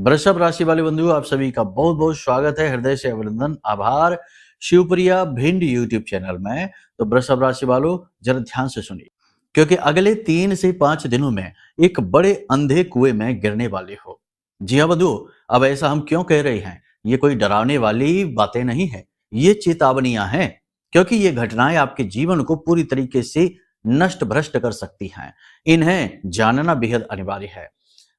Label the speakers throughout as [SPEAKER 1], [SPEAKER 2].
[SPEAKER 1] वृषभ राशि वाले बंधु, आप सभी का बहुत बहुत स्वागत है। हृदय से अभिनंदन, आभार शिवप्रिया भिंड यूट्यूब चैनल में। तो वृषभ राशि वालों, जरा ध्यान से सुनिए, क्योंकि अगले 3 से 5 दिनों में एक बड़े अंधे कुएं में गिरने वाले हो। जी हाँ बंधु, अब ऐसा हम क्यों कह रहे हैं? ये कोई डरावने वाली बातें नहीं है, ये चेतावनियां हैं, क्योंकि ये घटनाएं आपके जीवन को पूरी तरीके से नष्ट भ्रष्ट कर सकती हैं। इन्हें जानना बेहद अनिवार्य है।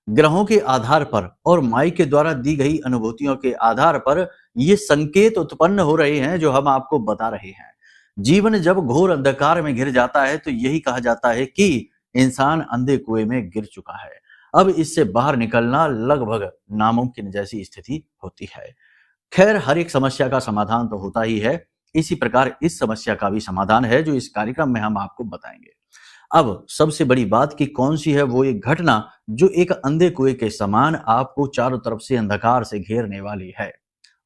[SPEAKER 1] ग्रहों के आधार पर और माई के द्वारा दी गई अनुभूतियों के आधार पर ये संकेत उत्पन्न हो रहे हैं जो हम आपको बता रहे हैं। जीवन जब घोर अंधकार में घिर जाता है तो यही कहा जाता है कि इंसान अंधे कुएं में गिर चुका है। अब इससे बाहर निकलना लगभग नामुमकिन जैसी स्थिति होती है। खैर, हर एक समस्या का समाधान तो होता ही है, इसी प्रकार इस समस्या का भी समाधान है जो इस कार्यक्रम में हम आपको बताएंगे। अब सबसे बड़ी बात की कौन सी है? वो एक घटना जो एक अंधे कुएं के समान आपको चारों तरफ से अंधकार से घेरने वाली है।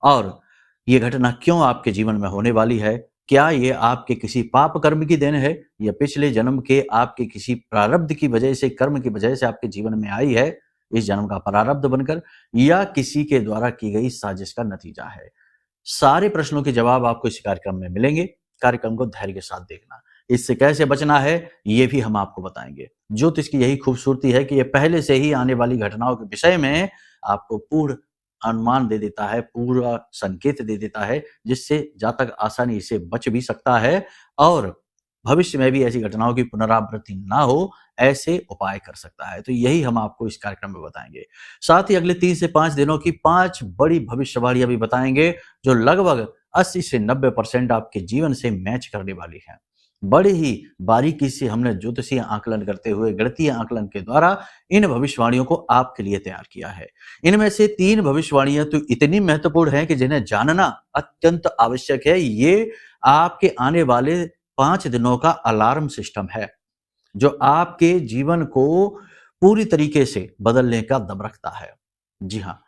[SPEAKER 1] और ये घटना क्यों आपके जीवन में होने वाली है? क्या ये आपके किसी पाप कर्म की देन है, या पिछले जन्म के आपके किसी प्रारब्ध की वजह से, कर्म की वजह से आपके जीवन में आई है, इस जन्म का प्रारब्ध बनकर, या किसी के द्वारा की गई साजिश का नतीजा है? सारे प्रश्नों के जवाब आपको इस कार्यक्रम में मिलेंगे। कार्यक्रम को धैर्य के साथ देखना। इससे कैसे बचना है ये भी हम आपको बताएंगे। ज्योतिष की यही खूबसूरती है कि ये पहले से ही आने वाली घटनाओं के विषय में आपको पूर्ण अनुमान दे देता है, पूरा संकेत दे देता है, जिससे जातक आसानी से बच भी सकता है और भविष्य में भी ऐसी घटनाओं की पुनरावृत्ति ना हो, ऐसे उपाय कर सकता है। तो यही हम आपको इस कार्यक्रम में बताएंगे। साथ ही अगले 3 से 5 दिनों की 5 बड़ी भविष्यवाणियां भी बताएंगे जो लगभग 80 से 90% आपके जीवन से मैच करने वाली है। बड़े ही बारीकी से हमने ज्योतिषीय आकलन करते हुए, गणितीय आकलन के द्वारा इन भविष्यवाणियों को आपके लिए तैयार किया है। इनमें से 3 भविष्यवाणियां तो इतनी महत्वपूर्ण हैं कि जिन्हें जानना अत्यंत आवश्यक है। ये आपके आने वाले 5 दिनों का अलार्म सिस्टम है, जो आपके जीवन को पूरी तरीके से बदलने का दम रखता है। जी हाँ,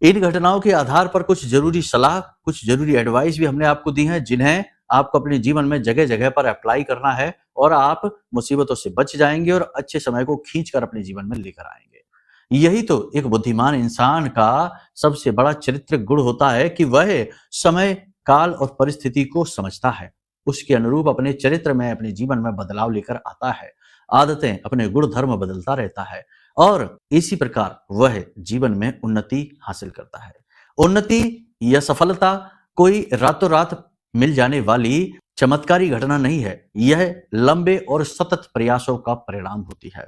[SPEAKER 1] इन घटनाओं के आधार पर कुछ जरूरी सलाह, कुछ जरूरी एडवाइस भी हमने आपको दी हैं, जिन्हें आपको अपने जीवन में जगह जगह पर अप्लाई करना है और आप मुसीबतों से बच जाएंगे और अच्छे समय को खींचकर अपने जीवन में लेकर आएंगे। यही तो एक बुद्धिमान इंसान का सबसे बड़ा चरित्र गुण होता है कि वह समय, काल और परिस्थिति को समझता है, उसके अनुरूप अपने चरित्र में, अपने जीवन में बदलाव लेकर आता है, आदतें, अपने गुण धर्म बदलता रहता है और इसी प्रकार वह जीवन में उन्नति हासिल करता है। उन्नति या सफलता कोई रातों रात मिल जाने वाली चमत्कारी घटना नहीं है, यह लंबे और सतत प्रयासों का परिणाम होती है।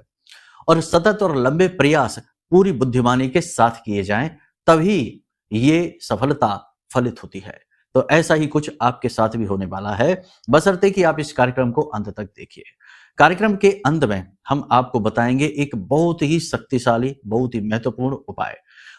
[SPEAKER 1] और सतत और लंबे प्रयास पूरी बुद्धिमानी के साथ किए जाएं, तभी ये सफलता फलित होती है। तो ऐसा ही कुछ आपके साथ भी होने वाला है, बशर्ते कि आप इस कार्यक्रम को अंत तक देखिए। कार्यक्रम के अंत में हम आपको बताएंगे एक बहुत ही शक्तिशाली, बहुत ही महत्वपूर्ण उपाय।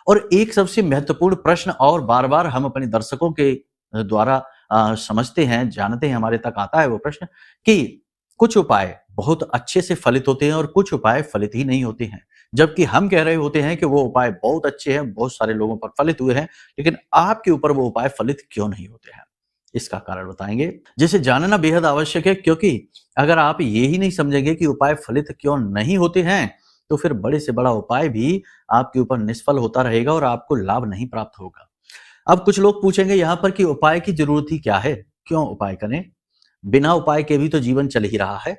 [SPEAKER 1] और एक सबसे महत्वपूर्ण प्रश्न और बार बार हम अपने दर्शकों के द्वारा समझते हैं, जानते हैं, हमारे तक आता है वो प्रश्न कि कुछ उपाय बहुत अच्छे से फलित होते हैं और कुछ उपाय फलित ही नहीं होते हैं, जबकि हम कह रहे होते हैं कि वो उपाय बहुत अच्छे हैं, बहुत सारे लोगों पर फलित हुए हैं, लेकिन आपके ऊपर वो उपाय फलित क्यों नहीं होते हैं? इसका कारण बताएंगे, जिसे जानना बेहद आवश्यक है, क्योंकि अगर आप ये ही नहीं समझेंगे कि उपाय फलित क्यों नहीं होते हैं, तो फिर बड़े से बड़ा उपाय भी आपके ऊपर निष्फल होता रहेगा और आपको लाभ नहीं प्राप्त होगा। अब कुछ लोग पूछेंगे यहाँ पर कि उपाय की जरूरत ही क्या है, क्यों उपाय करें? बिना उपाय के भी तो जीवन चल ही रहा है।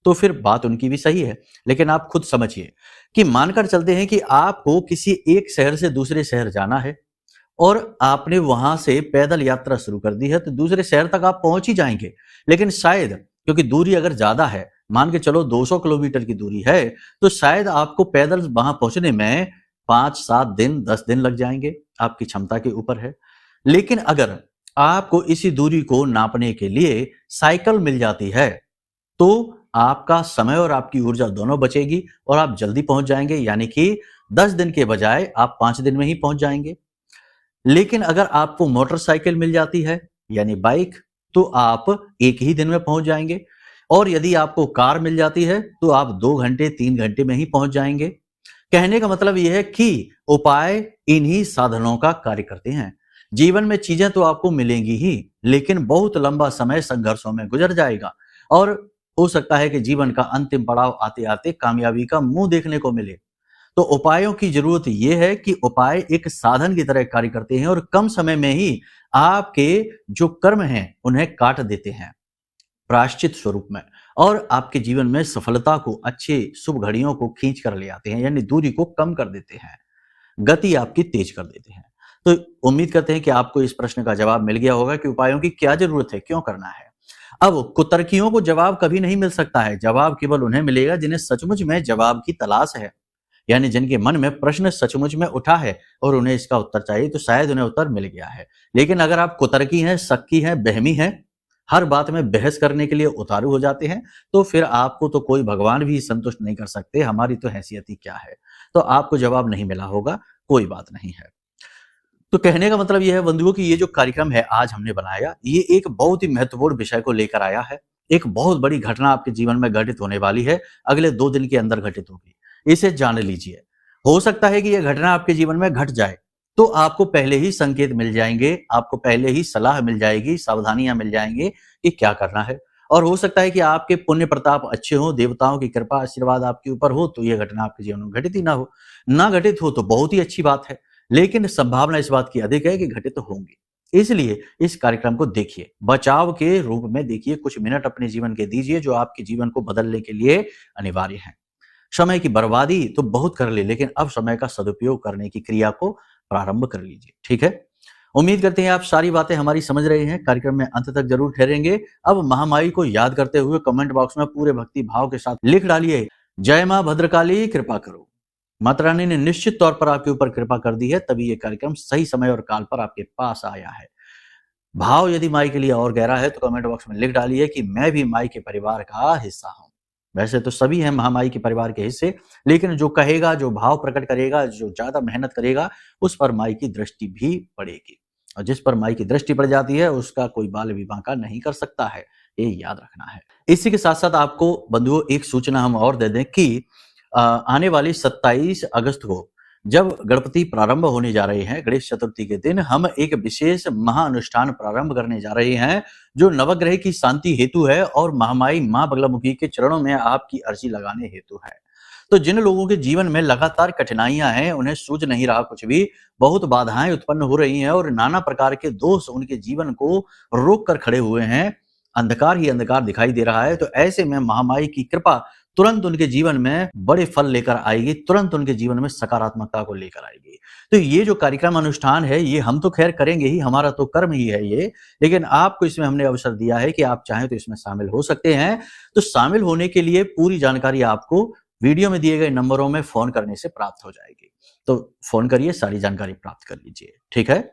[SPEAKER 1] तो फिर बात उनकी भी सही है, लेकिन आप खुद समझिए कि मानकर चलते हैं कि आपको किसी एक शहर से दूसरे शहर जाना है और आपने वहां से पैदल यात्रा शुरू कर दी है, तो दूसरे शहर तक आप पहुंच ही जाएंगे। लेकिन शायद, क्योंकि दूरी अगर ज्यादा है, मान के चलो 200 किलोमीटर की दूरी है, तो शायद आपको पैदल वहां पहुंचने में 5-7 दिन, 10 दिन लग जाएंगे, आपकी क्षमता के ऊपर है। लेकिन अगर आपको इसी दूरी को नापने के लिए साइकिल मिल जाती है, तो आपका समय और आपकी ऊर्जा दोनों बचेगी और आप जल्दी पहुंच जाएंगे, यानी कि 10 दिन के बजाय आप 5 दिन में ही पहुंच जाएंगे। लेकिन अगर आपको मोटरसाइकिल मिल जाती है, यानी बाइक, तो आप 1 ही दिन में पहुंच जाएंगे। और यदि आपको कार मिल जाती है तो आप 2 घंटे, 3 घंटे में ही पहुंच जाएंगे। कहने का मतलब यह है कि उपाय इन्हीं साधनों का कार्य करते हैं। जीवन में चीजें तो आपको मिलेंगी ही, लेकिन बहुत लंबा समय संघर्षों में गुजर जाएगा और हो सकता है कि जीवन का अंतिम पड़ाव आते आते कामयाबी का मुंह देखने को मिले। तो उपायों की जरूरत यह है कि उपाय एक साधन की तरह कार्य करते हैं और कम समय में ही आपके जो कर्म हैं उन्हें काट देते हैं प्रायश्चित स्वरूप में, और आपके जीवन में सफलता को, अच्छे शुभ घड़ियों को खींच कर ले आते हैं, यानी दूरी को कम कर देते हैं, गति आपकी तेज कर देते हैं। तो उम्मीद करते हैं कि आपको इस प्रश्न का जवाब मिल गया होगा कि उपायों की क्या जरूरत है, क्यों करना है। अब कुतर्कियों को जवाब कभी नहीं मिल सकता है, जवाब केवल उन्हें मिलेगा जिन्हें सचमुच में जवाब की तलाश है, यानी जिनके मन में प्रश्न सचमुच में उठा है और उन्हें इसका उत्तर चाहिए, तो शायद उन्हें उत्तर मिल गया है। लेकिन अगर आप कुतर्की हैं, शक्की हैं, बहमी हैं, हर बात में बहस करने के लिए उतारू हो जाते हैं, तो फिर आपको तो कोई भगवान भी संतुष्ट नहीं कर सकते, हमारी तो हैसियत ही क्या है। तो आपको जवाब नहीं मिला होगा, कोई बात नहीं है। तो कहने का मतलब यह है बंधुओं कि ये जो कार्यक्रम है आज हमने बनाया, ये एक बहुत ही महत्वपूर्ण विषय को लेकर आया है। एक बहुत बड़ी घटना आपके जीवन में घटित होने वाली है, अगले 2 दिन के अंदर घटित होगी, इसे जान लीजिए। हो सकता है कि यह घटना आपके जीवन में घट जाए, तो आपको पहले ही संकेत मिल जाएंगे, आपको पहले ही सलाह मिल जाएगी, सावधानियां मिल जाएंगी कि क्या करना है। और हो सकता है कि आपके पुण्य प्रताप अच्छे हो, देवताओं की कृपा आशीर्वाद आपके ऊपर हो, तो यह घटना आपके जीवन में घटित ही ना हो। ना घटित हो तो बहुत ही अच्छी बात है, लेकिन संभावना इस बात की अधिक है कि घटित होंगी। इसलिए इस कार्यक्रम को देखिए, बचाव के रूप में देखिए, कुछ मिनट अपने जीवन के दीजिए जो आपके जीवन को बदलने के लिए अनिवार्य है। समय की बर्बादी तो बहुत कर ली, लेकिन अब समय का सदुपयोग करने की क्रिया को प्रारंभ कर लीजिए, ठीक है। उम्मीद करते हैं आप सारी बातें हमारी समझ रहे हैं, कार्यक्रम में अंत तक जरूर ठहरेंगे। अब महामाई को याद करते हुए कमेंट बॉक्स में पूरे भक्ति भाव के साथ लिख डालिए, जय मां भद्रकाली कृपा करो। माता रानी ने निश्चित तौर पर आपके ऊपर कृपा कर दी है, तभी ये कार्यक्रम सही समय और काल पर आपके पास आया है। भाव यदि माई के लिए और गहरा है तो कमेंट बॉक्स में लिख डालिए कि मैं भी माई के परिवार का हिस्सा हूं। वैसे तो सभी हैं महामाई के परिवार के हिस्से, लेकिन जो कहेगा, जो भाव प्रकट करेगा, जो ज्यादा मेहनत करेगा, उस पर माई की दृष्टि भी पड़ेगी, और जिस पर माई की दृष्टि पड़ जाती है उसका कोई बाल भी बांका नहीं कर सकता है, ये याद रखना है। इसी के साथ साथ आपको बंधुओं एक सूचना हम और दे दें कि आने वाली 27 अगस्त को जब गणपति प्रारंभ होने जा रहे हैं, गणेश चतुर्थी के दिन हम एक विशेष महाअनुष्ठान प्रारंभ करने जा रहे हैं, जो नवग्रह की शांति हेतु है और महामाई मां बगलामुखी के चरणों में आपकी अर्जी लगाने हेतु है। तो जिन लोगों के जीवन में लगातार कठिनाइयां हैं, उन्हें सूझ नहीं रहा कुछ भी, बहुत बाधाएं उत्पन्न हो रही हैं और नाना प्रकार के दोष उनके जीवन को रोक कर खड़े हुए हैं, अंधकार ही अंधकार दिखाई दे रहा है, तो ऐसे में महामाई की कृपा तुरंत उनके जीवन में बड़े फल लेकर आएगी, तुरंत उनके जीवन में सकारात्मकता को लेकर आएगी। तो ये जो कार्यक्रम अनुष्ठान है, ये हम तो खैर करेंगे ही, हमारा तो कर्म ही है ये, लेकिन आपको इसमें हमने अवसर दिया है कि आप चाहें तो इसमें शामिल हो सकते हैं। तो शामिल होने के लिए पूरी जानकारी आपको वीडियो में दिए गए नंबरों में फोन करने से प्राप्त हो जाएगी। तो फोन करिए, सारी जानकारी प्राप्त कर लीजिए, ठीक है।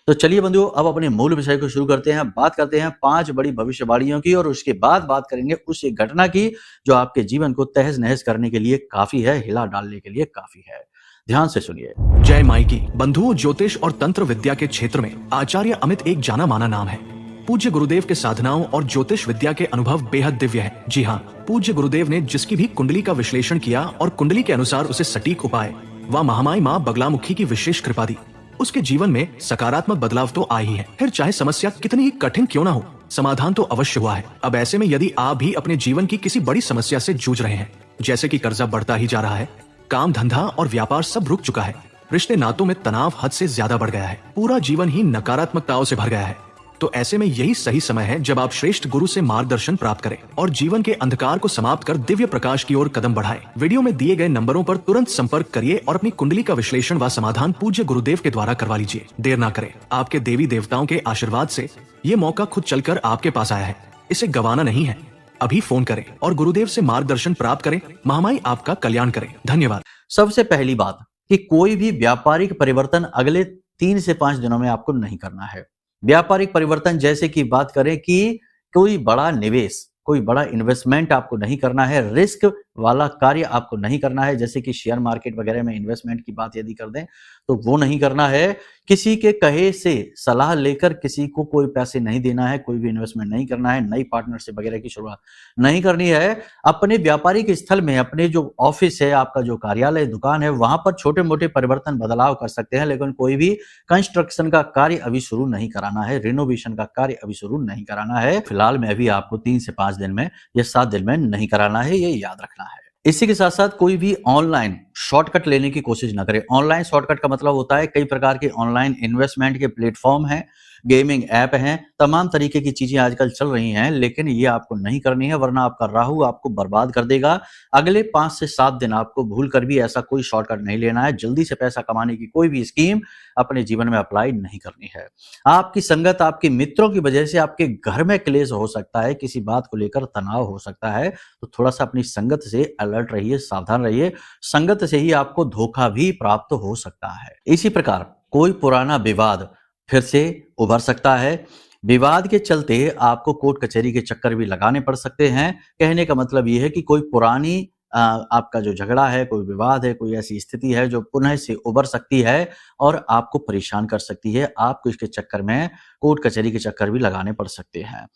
[SPEAKER 1] तो चलिए बंधुओं, अब अपने मूल विषय को शुरू करते हैं। बात करते हैं 5 बड़ी भविष्यवाणियों की, और उसके बाद बात करेंगे उस एक घटना की जो आपके जीवन को तहस नहस करने के लिए काफी है, हिला डालने के लिए काफी है। ध्यान से सुनिए।
[SPEAKER 2] जय माई की। बंधुओं, ज्योतिष और तंत्र विद्या के क्षेत्र में आचार्य अमित एक जाना माना नाम है। पूज्य गुरुदेव के साधनाओं और ज्योतिष विद्या के अनुभव बेहद दिव्य है। जी हाँ, पूज्य गुरुदेव ने जिसकी भी कुंडली का विश्लेषण किया और कुंडली के अनुसार उसे सटीक उपाय व महामाई माँ बगलामुखी की विशेष कृपा दी, उसके जीवन में सकारात्मक बदलाव तो आए ही है। फिर चाहे समस्या कितनी ही कठिन क्यों ना हो, समाधान तो अवश्य हुआ है। अब ऐसे में यदि आप भी अपने जीवन की किसी बड़ी समस्या से जूझ रहे हैं, जैसे कि कर्जा बढ़ता ही जा रहा है, काम धंधा और व्यापार सब रुक चुका है, रिश्ते नातों में तनाव हद से ज्यादा बढ़ गया है, पूरा जीवन ही नकारात्मकताओं से भर गया है, तो ऐसे में यही सही समय है जब आप श्रेष्ठ गुरु से मार्गदर्शन प्राप्त करें और जीवन के अंधकार को समाप्त कर दिव्य प्रकाश की ओर कदम बढ़ाएं। वीडियो में दिए गए नंबरों पर तुरंत संपर्क करिए और अपनी कुंडली का विश्लेषण व समाधान पूज्य गुरुदेव के द्वारा करवा लीजिए। देर ना करें, आपके देवी देवताओं के आशीर्वाद से ये मौका खुद चलकर आपके पास आया है, इसे गंवाना नहीं है। अभी फोन करें और गुरुदेव से मार्गदर्शन प्राप्त करें। महामाई आपका कल्याण करें। धन्यवाद।
[SPEAKER 1] सबसे पहली बात कि कोई भी व्यापारिक परिवर्तन अगले 3 से 5 दिनों में आपको नहीं करना है। व्यापारिक परिवर्तन जैसे कि बात करें कि कोई बड़ा निवेश, कोई बड़ा इन्वेस्टमेंट आपको नहीं करना है, रिस्क वाला कार्य आपको नहीं करना है, जैसे कि शेयर मार्केट वगैरह में इन्वेस्टमेंट की बात यदि कर दें तो वो नहीं करना है। किसी के कहे से सलाह लेकर किसी को कोई पैसे नहीं देना है, कोई भी इन्वेस्टमेंट नहीं करना है, नई पार्टनरशिप वगैरह की शुरुआत नहीं करनी है। अपने व्यापारिक स्थल में, अपने जो ऑफिस है, आपका जो कार्यालय दुकान है, वहां पर छोटे मोटे परिवर्तन बदलाव कर सकते हैं, लेकिन कोई भी कंस्ट्रक्शन का कार्य अभी शुरू नहीं कराना है, रिनोवेशन का कार्य अभी शुरू नहीं कराना है। फिलहाल में अभी आपको 3 से 5 दिन में या 7 दिन में नहीं कराना है, ये याद रखना है। इसी के साथ साथ कोई भी ऑनलाइन शॉर्टकट लेने की कोशिश ना करें। ऑनलाइन शॉर्टकट का मतलब होता है कई प्रकार के ऑनलाइन इन्वेस्टमेंट के प्लेटफॉर्म हैं, गेमिंग ऐप हैं, तमाम तरीके की चीजें आजकल चल रही हैं, लेकिन ये आपको नहीं करनी है, वरना आपका राहु आपको बर्बाद कर देगा। अगले 5 से 7 दिन आपको भूल कर भी ऐसा कोई शॉर्टकट नहीं लेना है। जल्दी से पैसा कमाने की कोई भी स्कीम अपने जीवन में अप्लाई नहीं करनी है। आपकी संगत, आपके मित्रों की वजह से आपके घर में क्लेश हो सकता है, किसी बात को लेकर तनाव हो सकता है, तो थोड़ा सा अपनी संगत से अलर्ट रहिए, सावधान रहिए। संगत से ही आपको धोखा भी प्राप्त हो सकता है। इसी प्रकार कोई पुराना विवाद फिर से उभर सकता है। विवाद के चलते आपको कोर्ट कचहरी के चक्कर भी लगाने पड़ सकते हैं। कहने का मतलब ये है कि कोई पुरानी आपका जो झगड़ा है, कोई विवाद है, कोई ऐसी स्थिति है जो पुनः से उभर सकती है और आपको परेशान कर सकती है। आपको इसके चक्कर में कोर्ट कचहरी के चक्कर भी लगाने पड़ सकते हैं।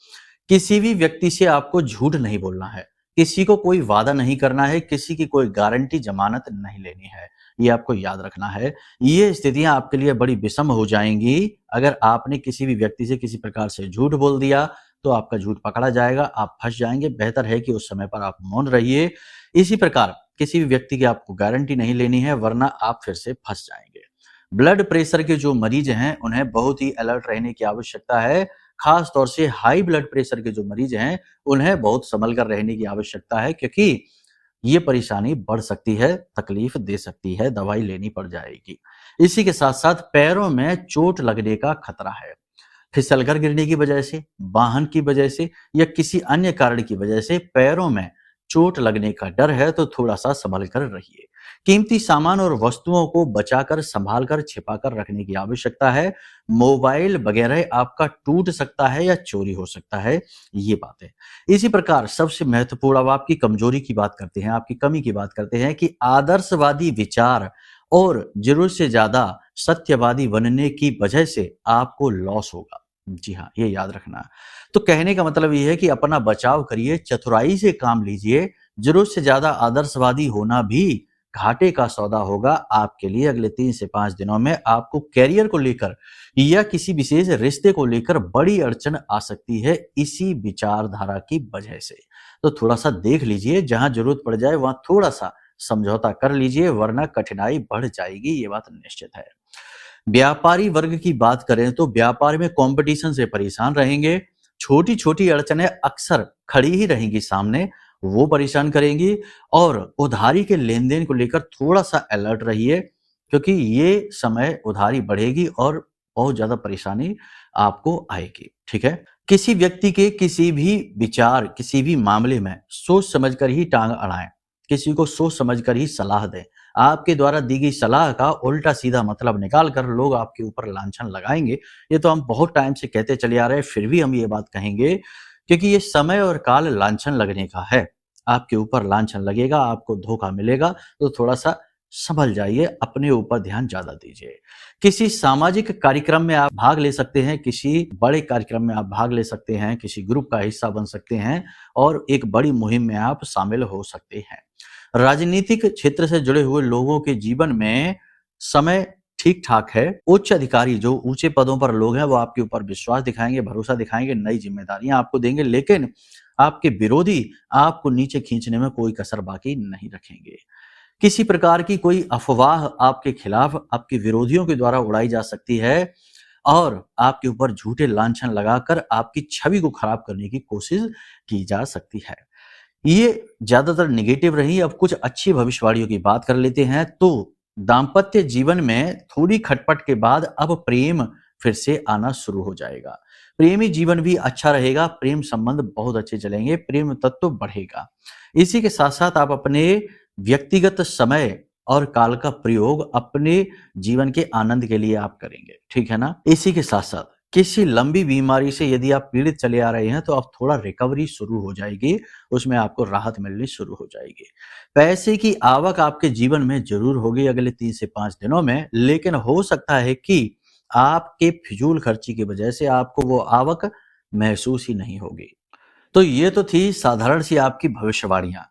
[SPEAKER 1] किसी भी व्यक्ति से आपको झूठ नहीं बोलना है, किसी को कोई वादा नहीं करना है, किसी की कोई गारंटी जमानत नहीं लेनी है, ये आपको याद रखना है। ये स्थितियां आपके लिए बड़ी विषम हो जाएंगी। अगर आपने किसी भी व्यक्ति से किसी प्रकार से झूठ बोल दिया तो आपका झूठ पकड़ा जाएगा, आप फंस जाएंगे। बेहतर है कि उस समय पर आप मौन रहिए। इसी प्रकार किसी भी व्यक्ति की आपको गारंटी नहीं लेनी है, वरना आप फिर से फंस जाएंगे। ब्लड प्रेशर के जो मरीज हैं उन्हें बहुत ही अलर्ट रहने की आवश्यकता है। खास तौर से हाई ब्लड प्रेशर के जो मरीज हैं उन्हें बहुत संभल कर रहने की आवश्यकता है, क्योंकि ये परेशानी बढ़ सकती है, तकलीफ दे सकती है, दवाई लेनी पड़ जाएगी। इसी के साथ साथ पैरों में चोट लगने का खतरा है। फिसलकर गिरने की वजह से, वाहन की वजह से या किसी अन्य कारण की वजह से पैरों में चोट लगने का डर है, तो थोड़ा सा संभल कर रहिए। कीमती सामान और वस्तुओं को बचाकर, संभाल कर, छिपा कर रखने की आवश्यकता है। मोबाइल वगैरह आपका टूट सकता है या चोरी हो सकता है, ये बात है। इसी प्रकार सबसे महत्वपूर्ण, अब आपकी कमजोरी की बात करते हैं, आपकी कमी की बात करते हैं, कि आदर्शवादी विचार और जरूरत से ज्यादा सत्यवादी बनने की वजह से आपको लॉस होगा। जी हाँ, ये याद रखना। तो कहने का मतलब ये है कि अपना बचाव करिए, चतुराई से काम लीजिए। जरूरत से ज्यादा आदर्शवादी होना भी घाटे का सौदा होगा आपके लिए। अगले 3 से 5 दिनों में आपको कैरियर को लेकर या किसी विशेष रिश्ते को लेकर बड़ी अड़चन आ सकती है, इसी विचारधारा की वजह से। तो थोड़ा सा देख लीजिए, जहां जरूरत पड़ जाए वहां थोड़ा सा समझौता कर लीजिए, वरना कठिनाई बढ़ जाएगी, ये बात निश्चित है। व्यापारी वर्ग की बात करें तो व्यापार में कंपटीशन से परेशान रहेंगे। छोटी छोटी अड़चनें अक्सर खड़ी ही रहेंगी सामने, वो परेशान करेंगी। और उधारी के लेन देन को लेकर थोड़ा सा अलर्ट रहिए, क्योंकि ये समय उधारी बढ़ेगी और बहुत ज्यादा परेशानी आपको आएगी। ठीक है, किसी व्यक्ति के किसी भी विचार, किसी भी मामले में सोच समझकर ही टांग अड़ाएं, किसी को सोच समझकर ही सलाह दें। आपके द्वारा दी गई सलाह का उल्टा सीधा मतलब निकाल कर लोग आपके ऊपर लांछन लगाएंगे। ये तो हम बहुत टाइम से कहते चले आ रहे हैं, फिर भी हम ये बात कहेंगे, क्योंकि ये समय और काल लांछन लगने का है। आपके ऊपर लांछन लगेगा, आपको धोखा मिलेगा, तो थोड़ा सा संभल जाइए, अपने ऊपर ध्यान ज्यादा दीजिए। किसी सामाजिक कार्यक्रम में आप भाग ले सकते हैं, किसी बड़े कार्यक्रम में आप भाग ले सकते हैं, किसी ग्रुप का हिस्सा बन सकते हैं और एक बड़ी मुहिम में आप शामिल हो सकते हैं। राजनीतिक क्षेत्र से जुड़े हुए लोगों के जीवन में समय ठीक ठाक है। उच्च अधिकारी, जो ऊंचे पदों पर लोग हैं, वो आपके ऊपर विश्वास दिखाएंगे, भरोसा दिखाएंगे, नई जिम्मेदारियां आपको देंगे, लेकिन आपके विरोधी आपको नीचे खींचने में कोई कसर बाकी नहीं रखेंगे। किसी प्रकार की कोई अफवाह आपके खिलाफ, आपके विरोधियों के द्वारा उड़ाई जा सकती है और आपके ऊपर झूठे लांछन लगाकर आपकी छवि को खराब करने की कोशिश की जा सकती है। ये ज्यादातर नेगेटिव रही। अब कुछ अच्छी भविष्यवाणियों की बात कर लेते हैं। तो दाम्पत्य जीवन में थोड़ी खटपट के बाद अब प्रेम फिर से आना शुरू हो जाएगा। प्रेमी जीवन भी अच्छा रहेगा, प्रेम संबंध बहुत अच्छे चलेंगे, प्रेम तत्व बढ़ेगा। इसी के साथ साथ आप अपने व्यक्तिगत समय और काल का प्रयोग अपने जीवन के आनंद के लिए आप करेंगे, ठीक है ना। इसी के साथ साथ किसी लंबी बीमारी से यदि आप पीड़ित चले आ रहे हैं तो अब थोड़ा रिकवरी शुरू हो जाएगी, उसमें आपको राहत मिलनी शुरू हो जाएगी। पैसे की आवक आपके जीवन में जरूर होगी अगले 3 से 5 दिनों में, लेकिन हो सकता है कि आपके फिजूल खर्ची की वजह से आपको वो आवक महसूस ही नहीं होगी। तो ये तो थी साधारण सी आपकी भविष्यवाणियां।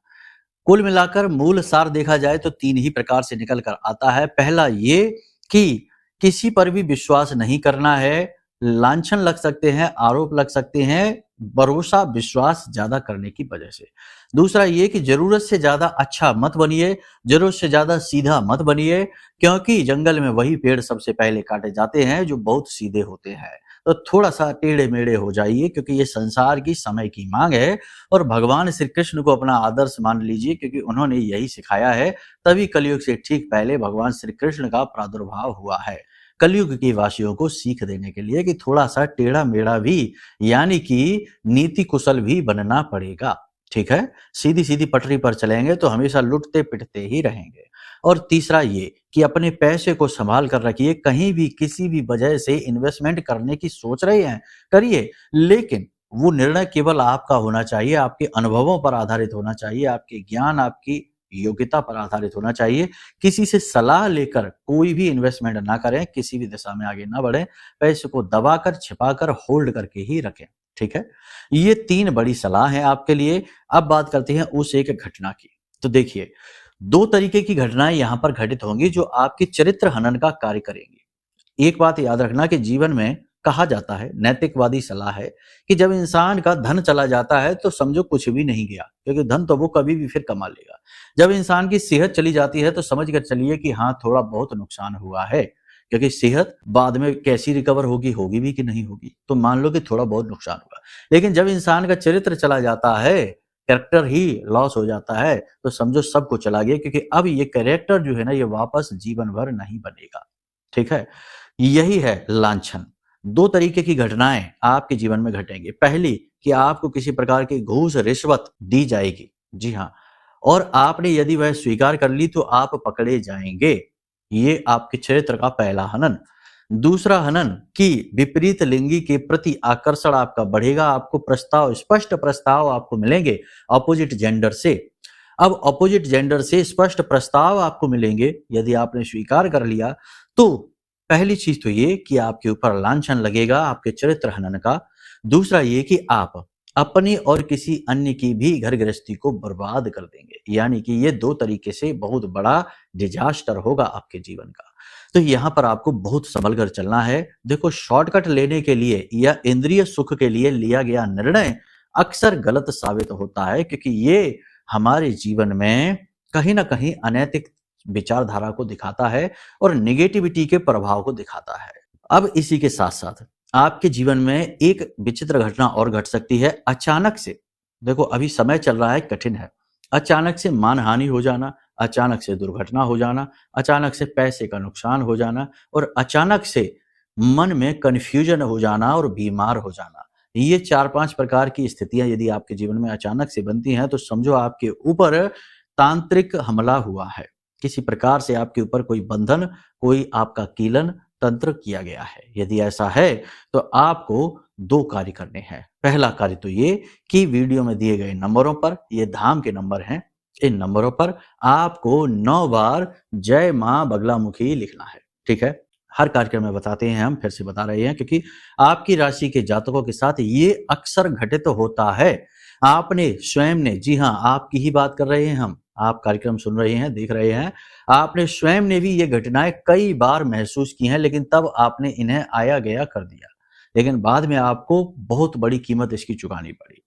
[SPEAKER 1] कुल मिलाकर मूल सार देखा जाए तो 3 ही प्रकार से निकल कर आता है। पहला ये कि किसी पर भी विश्वास नहीं करना है। लांछन लग सकते हैं, आरोप लग सकते हैं, भरोसा विश्वास ज्यादा करने की वजह से। दूसरा ये कि जरूरत से ज्यादा अच्छा मत बनिए, जरूरत से ज्यादा सीधा मत बनिए, क्योंकि जंगल में वही पेड़ सबसे पहले काटे जाते हैं जो बहुत सीधे होते हैं। तो थोड़ा सा टेढ़े मेढ़े हो जाइए, क्योंकि ये संसार की समय की मांग है। और भगवान श्री कृष्ण को अपना आदर्श मान लीजिए, क्योंकि उन्होंने यही सिखाया है। तभी कलयुग से ठीक पहले भगवान श्री कृष्ण का प्रादुर्भाव हुआ है, कलयुग के वासियों को सीख देने के लिए कि थोड़ा सा टेढ़ा मेढ़ा भी, यानी कि नीति कुशल भी बनना पड़ेगा। ठीक है, सीधी सीधी पटरी पर चलेंगे तो हमेशा लुटते पिटते ही रहेंगे। और तीसरा ये कि अपने पैसे को संभाल कर रखिए। कहीं भी किसी भी वजह से इन्वेस्टमेंट करने की सोच रहे हैं, करिए, लेकिन वो निर्णय केवल आपका होना चाहिए, आपके अनुभवों पर आधारित होना चाहिए, आपके ज्ञान, आपकी योग्यता पर आधारित होना चाहिए। किसी से सलाह लेकर कोई भी इन्वेस्टमेंट ना करें, किसी भी दिशा में आगे ना बढ़ें। पैसे को दबाकर, छिपाकर, होल्ड करके ही रखें। ठीक है, ये 3 बड़ी सलाह है आपके लिए। अब बात करते हैं उस एक घटना की। तो देखिए, 2 तरीके की घटनाएं यहां पर घटित होंगी जो आपके चरित्र हनन का कार्य करेंगी। एक बात याद रखना कि जीवन में कहा जाता है, नैतिकवादी सलाह है, कि जब इंसान का धन चला जाता है तो समझो कुछ भी नहीं गया, क्योंकि धन तो वो कभी भी फिर कमा लेगा। जब इंसान की सेहत चली जाती है तो समझ कर चलिए कि हाँ, थोड़ा बहुत नुकसान हुआ है, क्योंकि सेहत बाद में कैसी रिकवर होगी, होगी भी कि नहीं होगी, तो मान लो कि थोड़ा बहुत नुकसान हुआ। लेकिन जब इंसान का चरित्र चला जाता है, कैरेक्टर ही लॉस हो जाता है, तो समझो सब कुछ चला गया, क्योंकि अब ये कैरेक्टर जो है ना, ये वापस जीवन भर नहीं बनेगा। ठीक है, यही है लांछन। 2 तरीके की घटनाएं आपके जीवन में घटेंगी। पहली कि आपको किसी प्रकार की घूस रिश्वत दी जाएगी, जी हाँ, और आपने यदि वह स्वीकार कर ली तो आप पकड़े जाएंगे। ये आपके चरित्र का पहला हनन। दूसरा हनन कि विपरीत लिंगी के प्रति आकर्षण आपका बढ़ेगा, आपको प्रस्ताव, स्पष्ट प्रस्ताव आपको मिलेंगे अपोजिट जेंडर से। अब अपोजिट जेंडर से स्पष्ट प्रस्ताव आपको मिलेंगे, यदि आपने स्वीकार कर लिया तो पहली चीज तो ये कि आपके ऊपर लांछन लगेगा, आपके चरित्र हनन का। दूसरा ये कि आप अपनी और किसी अन्य की भी घर गृहस्थी को बर्बाद कर देंगे, यानी कि ये 2 तरीके से बहुत बड़ा डिजास्टर होगा आपके जीवन का। तो यहां पर आपको बहुत संभल कर चलना है। देखो, शॉर्टकट लेने के लिए या इंद्रिय सुख के लिए लिया गया निर्णय अक्सर गलत साबित होता है, क्योंकि ये हमारे जीवन में कहीं ना कहीं अनैतिक विचारधारा को दिखाता है और निगेटिविटी के प्रभाव को दिखाता है। अब इसी के साथ साथ आपके जीवन में एक विचित्र घटना और घट सकती है अचानक से। देखो, अभी समय चल रहा है, कठिन है। अचानक से मानहानि हो जाना, अचानक से दुर्घटना हो जाना, अचानक से पैसे का नुकसान हो जाना, और अचानक से मन में कन्फ्यूजन हो जाना और बीमार हो जाना। ये 4-5 प्रकार की स्थितियां यदि आपके जीवन में अचानक से बनती हैं तो समझो आपके ऊपर तांत्रिक हमला हुआ है। किसी प्रकार से आपके ऊपर कोई बंधन, कोई आपका कीलन तंत्र किया गया है। यदि ऐसा है तो आपको 2 कार्य करने हैं। पहला कार्य तो ये कि वीडियो में दिए गए नंबरों पर, ये धाम के नंबर हैं, इन नंबरों पर आपको 9 बार जय मां बगलामुखी लिखना है। ठीक है, हर कार्यक्रम में बताते हैं, हम फिर से बता रहे हैं, क्योंकि आपकी राशि के जातकों के साथ ये अक्सर घटित होता है। आपने स्वयं ने, जी हाँ, आपकी ही बात कर रहे हैं हम, आप कार्यक्रम सुन रहे हैं, देख रहे हैं, आपने स्वयं ने भी ये घटनाएं कई बार महसूस की हैं, लेकिन तब आपने इन्हें आया गया कर दिया, लेकिन बाद में आपको बहुत बड़ी कीमत इसकी चुकानी पड़ी।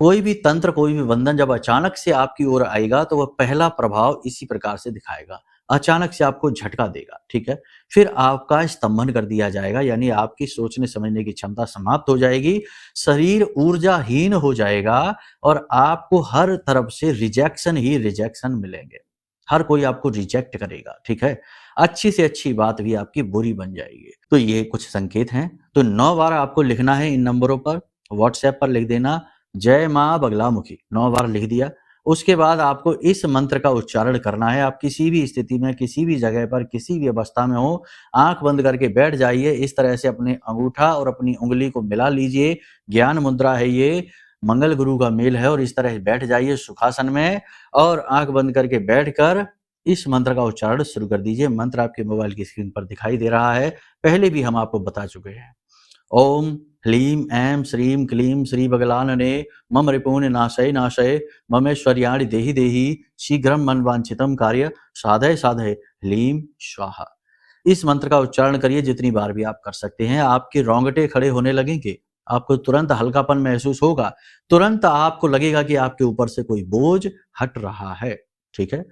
[SPEAKER 1] कोई भी तंत्र, कोई भी बंधन जब अचानक से आपकी ओर आएगा तो वह पहला प्रभाव इसी प्रकार से दिखाएगा, अचानक से आपको झटका देगा। ठीक है, फिर आपका स्तंभन कर दिया जाएगा, यानी आपकी सोचने समझने की क्षमता समाप्त हो जाएगी, शरीर ऊर्जाहीन हो जाएगा और आपको हर तरफ से रिजेक्शन ही रिजेक्शन मिलेंगे। हर कोई आपको रिजेक्ट करेगा। ठीक है, अच्छी से अच्छी बात भी आपकी बुरी बन जाएगी। तो ये कुछ संकेत हैं। तो 9 बार आपको लिखना है इन नंबरों पर, व्हाट्सएप पर लिख देना जय मां बगलामुखी, 9 बार लिख दिया। उसके बाद आपको इस मंत्र का उच्चारण करना है। आप किसी भी स्थिति में, किसी भी जगह पर, किसी भी अवस्था में हो, आंख बंद करके बैठ जाइए। इस तरह से अपने अंगूठा और अपनी उंगली को मिला लीजिए। ज्ञान मुद्रा है ये, मंगल गुरु का मेल है, और इस तरह बैठ जाइए सुखासन में और आंख बंद करके बैठकर इस मंत्र का उच्चारण शुरू कर दीजिए। मंत्र आपके मोबाइल की स्क्रीन पर दिखाई दे रहा है, पहले भी हम आपको बता चुके हैं। ओम ह्लीं ऐं श्रीं क्लीं श्री बगलानने मम रिपून् नाशय नाशय ममेश्वर्याणि देहि देहि शीघ्रं मनवांछितं कार्य साधय साधय ह्लीं स्वाहा। इस मंत्र का उच्चारण करिए जितनी बार भी आप कर सकते हैं। आपके रोंगटे खड़े होने लगेंगे, आपको तुरंत हल्कापन महसूस होगा, तुरंत आपको लगेगा कि आपके ऊपर से कोई बोझ हट रहा है। ठीक है,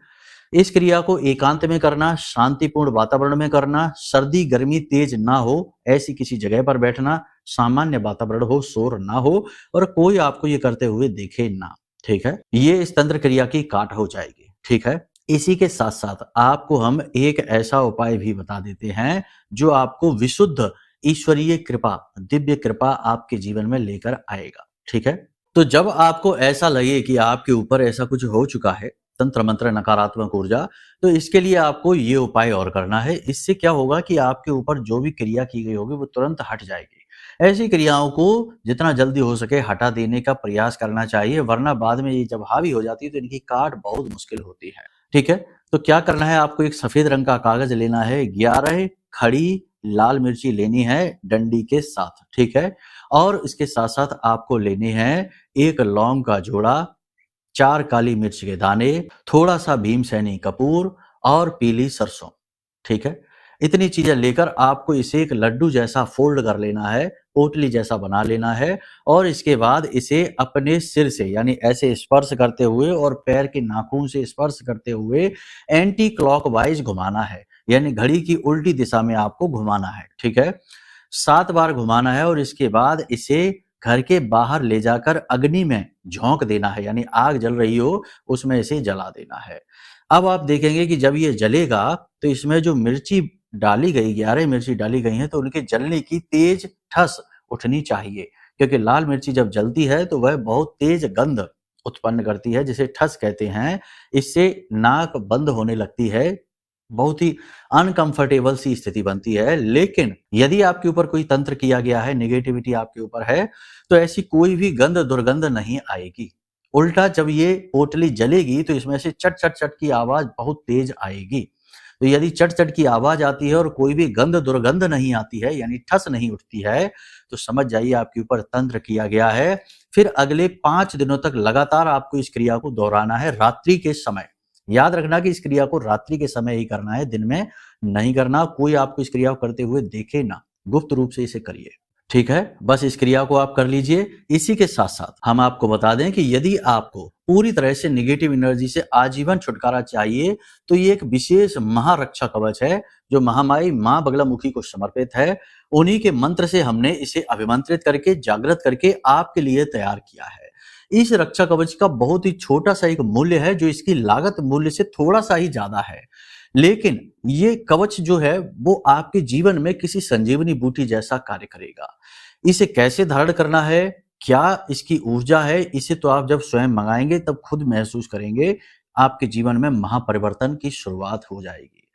[SPEAKER 1] इस क्रिया को एकांत में करना, शांतिपूर्ण वातावरण में करना, सर्दी गर्मी तेज ना हो ऐसी किसी जगह पर बैठना, सामान्य वातावरण हो, शोर ना हो और कोई आपको ये करते हुए देखे ना। ठीक है, ये इस तंत्र क्रिया की काट हो जाएगी। ठीक है, इसी के साथ साथ आपको हम एक ऐसा उपाय भी बता देते हैं जो आपको विशुद्ध ईश्वरीय कृपा, दिव्य कृपा आपके जीवन में लेकर आएगा। ठीक है, तो जब आपको ऐसा लगे कि आपके ऊपर ऐसा कुछ हो चुका है, तंत्र मंत्र नकारात्मक ऊर्जा, तो इसके लिए आपको ये उपाय और करना है। इससे क्या होगा कि आपके ऊपर जो भी क्रिया की गई होगी वो तुरंत हट जाएगी। ऐसी क्रियाओं को जितना जल्दी हो सके हटा देने का प्रयास करना चाहिए, वरना बाद में ये जब हावी हो जाती है तो इनकी काट बहुत मुश्किल होती है। ठीक है, तो क्या करना है, आपको एक सफेद रंग का कागज लेना है, 11 खड़ी लाल मिर्ची लेनी है डंडी के साथ। ठीक है, और इसके साथ साथ आपको लेने हैं एक लौंग का जोड़ा, 4 काली मिर्च के दाने, थोड़ा सा भीमसेनी कपूर और पीली सरसों। ठीक है, इतनी चीजें लेकर आपको इसे एक लड्डू जैसा फोल्ड कर लेना है, पोटली जैसा बना लेना है और इसके बाद इसे अपने सिर से यानी ऐसे स्पर्श करते हुए और पैर के नाखून से स्पर्श करते हुए एंटी क्लॉकवाइज घुमाना है, यानी घड़ी की उल्टी दिशा में आपको घुमाना है। ठीक है, 7 बार घुमाना है और इसके बाद इसे घर के बाहर ले जाकर अग्नि में झोंक देना है, यानी आग जल रही हो उसमें इसे जला देना है। अब आप देखेंगे कि जब ये जलेगा तो इसमें जो मिर्ची डाली गई, 11 मिर्ची डाली गई हैं, तो उनके जलने की तेज ठस उठनी चाहिए, क्योंकि लाल मिर्ची जब जलती है तो वह बहुत तेज गंध उत्पन्न करती है जिसे ठस कहते हैं। इससे नाक बंद होने लगती है, बहुत ही अनकंफर्टेबल सी स्थिति बनती है। लेकिन यदि आपके ऊपर कोई तंत्र किया गया है, नेगेटिविटी आपके ऊपर है, तो ऐसी कोई भी गंध दुर्गंध नहीं आएगी। उल्टा जब ये पोटली जलेगी तो इसमें से चट चट चट की आवाज बहुत तेज आएगी। तो यदि चट चट की आवाज आती है और कोई भी गंध दुर्गंध नहीं आती है, यानी ठस नहीं उठती है, तो समझ जाइए आपके ऊपर तंत्र किया गया है। फिर अगले 5 दिनों तक लगातार आपको इस क्रिया को दोहराना है रात्रि के समय। याद रखना कि इस क्रिया को रात्रि के समय ही करना है, दिन में नहीं करना। कोई आपको इस क्रिया को करते हुए देखे ना, गुप्त रूप से इसे करिए। ठीक है, बस इस क्रिया को आप कर लीजिए। इसी के साथ साथ हम आपको बता दें कि यदि आपको पूरी तरह से नेगेटिव एनर्जी से आजीवन छुटकारा चाहिए तो ये एक विशेष महारक्षा कवच है जो महामाई मां बगलामुखी को समर्पित है। उन्हीं के मंत्र से हमने इसे अभिमंत्रित करके, जागृत करके आपके लिए तैयार किया है। इस रक्षा कवच का बहुत ही छोटा सा एक मूल्य है जो इसकी लागत मूल्य से थोड़ा सा ही ज्यादा है, लेकिन ये कवच जो है वो आपके जीवन में किसी संजीवनी बूटी जैसा कार्य करेगा। इसे कैसे धारण करना है, क्या इसकी ऊर्जा है, इसे तो आप जब स्वयं मंगाएंगे तब खुद महसूस करेंगे, आपके जीवन में महापरिवर्तन की शुरुआत हो जाएगी।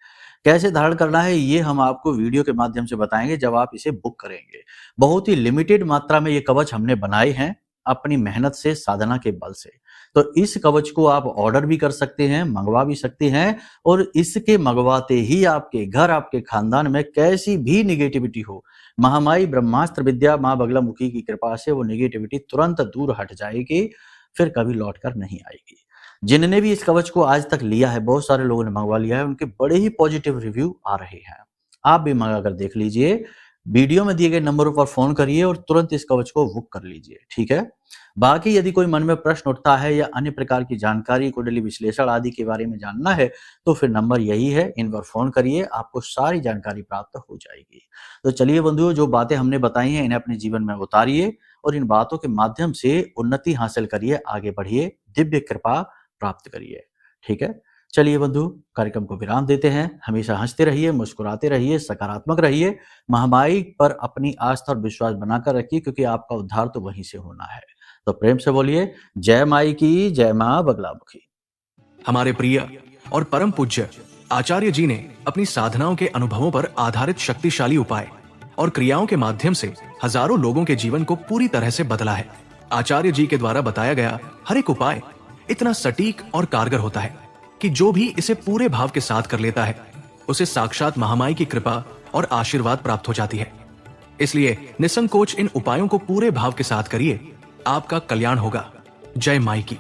[SPEAKER 1] कैसे धारण करना है ये हम आपको वीडियो के माध्यम से बताएंगे जब आप इसे बुक करेंगे। बहुत ही लिमिटेड मात्रा में ये कवच हमने बनाए हैं अपनी मेहनत से, साधना के बल से। तो इस कवच को आप ऑर्डर भी कर सकते हैं, मंगवा भी सकते हैं और इसके मंगवाते ही आपके घर, आपके खानदान में कैसी भी निगेटिविटी हो, महामाई ब्रह्मास्त्र विद्या मां बगलामुखी की कृपा से वो निगेटिविटी तुरंत दूर हट जाएगी, फिर कभी लौट कर नहीं आएगी। जिनने भी इस कवच को आज तक लिया है, बहुत सारे लोगों ने मंगवा लिया है, उनके बड़े ही पॉजिटिव रिव्यू आ रहे हैं। आप भी मंगा कर देख लीजिए। वीडियो में दिए गए नंबरों पर फोन करिए और तुरंत इस कवच को बुक कर लीजिए। ठीक है, बाकी यदि कोई मन में प्रश्न उठता है या अन्य प्रकार की जानकारी, कुंडली विश्लेषण आदि के बारे में जानना है तो फिर नंबर यही है, इन पर फोन करिए, आपको सारी जानकारी प्राप्त हो जाएगी। तो चलिए बंधुओं, जो बातें हमने बताई हैं इन्हें अपने जीवन में उतारिए और इन बातों के माध्यम से उन्नति हासिल करिए, आगे बढ़िए, दिव्य कृपा प्राप्त करिए। ठीक है, चलिए बंधु, कार्यक्रम को विराम देते हैं। हमेशा हंसते रहिए, मुस्कुराते रहिए, सकारात्मक रहिए, महामाई पर अपनी आस्था और विश्वास बनाकर रखिए, क्योंकि आपका उद्धार तो वहीं से होना है। तो प्रेम से बोलिए, जय माई की, जय मां बगलामुखी।
[SPEAKER 2] हमारे प्रिय और परम पूज्य आचार्य जी ने अपनी साधनाओं के अनुभवों पर आधारित शक्तिशाली उपाय और क्रियाओं के माध्यम से हजारों लोगों के जीवन को पूरी तरह से बदला है। आचार्य जी के द्वारा बताया गया हर एक उपाय इतना सटीक और कारगर होता है कि जो भी इसे पूरे भाव के साथ कर लेता है उसे साक्षात महामाई की कृपा और आशीर्वाद प्राप्त हो जाती है। इसलिए निसंकोच इन उपायों को पूरे भाव के साथ करिए, आपका कल्याण होगा। जय माई की।